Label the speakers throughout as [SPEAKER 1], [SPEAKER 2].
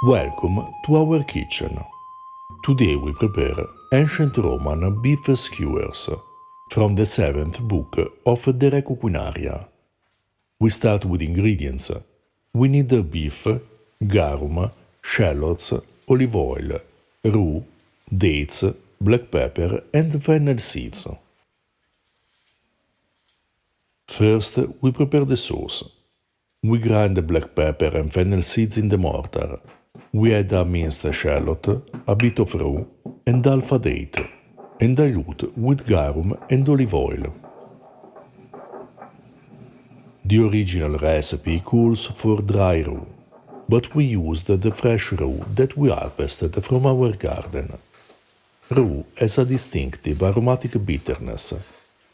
[SPEAKER 1] Welcome to our kitchen. Today we prepare ancient Roman beef skewers from the 7th book of the Re Cucinaria. We start with ingredients. We need beef, garum, shallots, olive oil, rue, dates, black pepper and fennel seeds. First, we prepare the sauce. We grind the black pepper and fennel seeds in the mortar. We add a minced shallot, a bit of rue, and alpha date, and dilute with garum and olive oil. The original recipe calls for dry rue, but we used the fresh rue that we harvested from our garden. Rue has a distinctive aromatic bitterness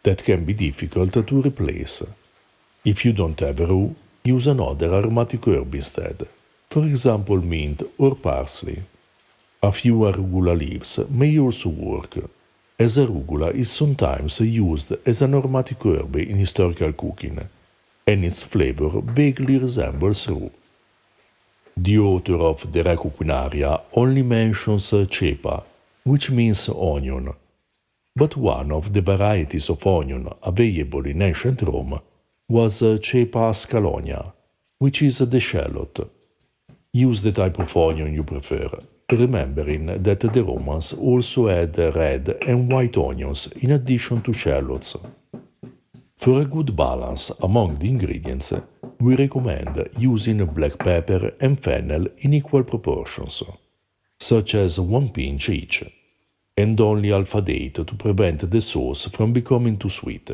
[SPEAKER 1] that can be difficult to replace. If you don't have rue, use another aromatic herb instead, for example mint or parsley. A few arugula leaves may also work, as arugula is sometimes used as an aromatic herb in historical cooking, and its flavor vaguely resembles rue. The author of the Re Cucinaria only mentions cepa, which means onion, but one of the varieties of onion available in ancient Rome was cepa scalonia, which is the shallot. Use the type of onion you prefer, remembering that the Romans also had red and white onions in addition to shallots. For a good balance among the ingredients, we recommend using black pepper and fennel in equal proportions, such as 1 pinch each, and only alpha date to prevent the sauce from becoming too sweet.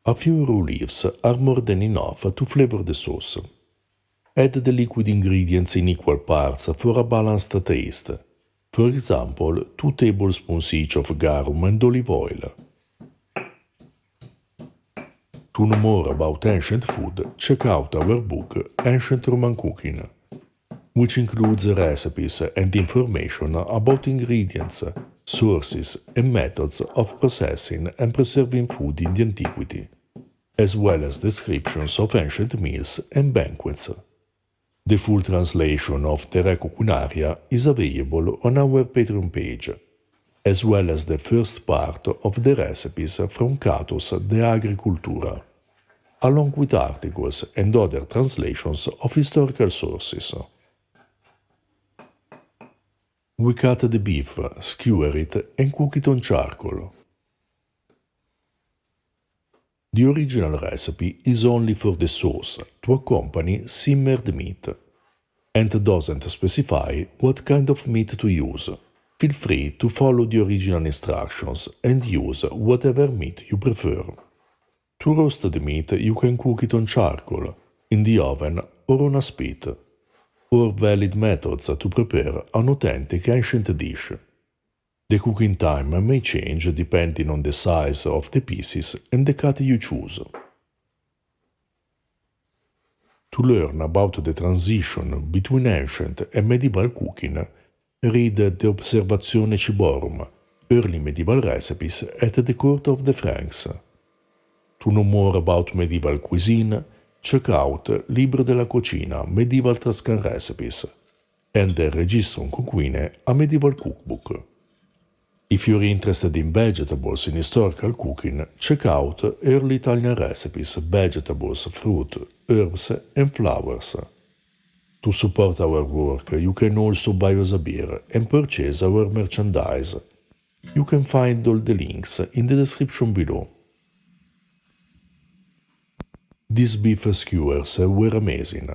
[SPEAKER 1] A few rue leaves are more than enough to flavor the sauce. Add the liquid ingredients in equal parts for a balanced taste. For example, 2 tablespoons each of garum and olive oil. To know more about ancient food, check out our book Ancient Roman Cooking, which includes recipes and information about ingredients, sources, and methods of processing and preserving food in the antiquity, as well as descriptions of ancient meals and banquets. The full translation of the Re Cucinaria is available on our Patreon page, as well as the first part of the recipes from Cato's De Agricultura, along with articles and other translations of historical sources. We cut the beef, skewer it, and cook it on charcoal. The original recipe is only for the sauce to accompany simmered meat, and doesn't specify what kind of meat to use. Feel free to follow the original instructions and use whatever meat you prefer. To roast the meat, you can cook it on charcoal, in the oven, or on a spit, or valid methods to prepare an authentic ancient dish. The cooking time may change depending on the size of the pieces and the cut you choose. To learn about the transition between ancient and medieval cooking, read the Observazione Ciborum, Early Medieval Recipes at the Court of the Franks. To know more about medieval cuisine, check out Libro della Cucina, Medieval Tuscan Recipes, and the Registrum Coquine, a medieval cookbook. If you're interested in vegetables in historical cooking, check out Early Italian Recipes, Vegetables, Fruit, Herbs and Flowers. To support our work, you can also buy us a beer and purchase our merchandise. You can find all the links in the description below. These beef skewers were amazing,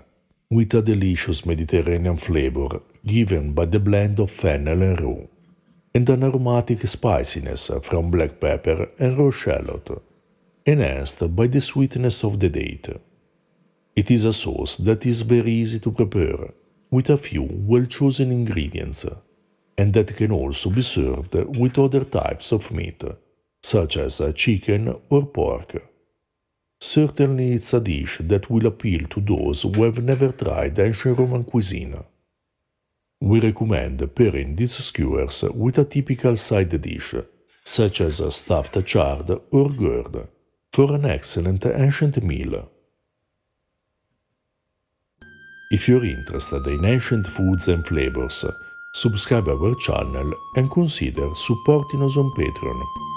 [SPEAKER 1] with a delicious Mediterranean flavor given by the blend of fennel and rue, and an aromatic spiciness from black pepper and raw shallot, enhanced by the sweetness of the date. It is a sauce that is very easy to prepare, with a few well-chosen ingredients, and that can also be served with other types of meat, such as chicken or pork. Certainly it's a dish that will appeal to those who have never tried ancient Roman cuisine. We recommend pairing these skewers with a typical side dish, such as a stuffed chard or gourd, for an excellent ancient meal. If you're interested in ancient foods and flavors, subscribe our channel and consider supporting us on Patreon.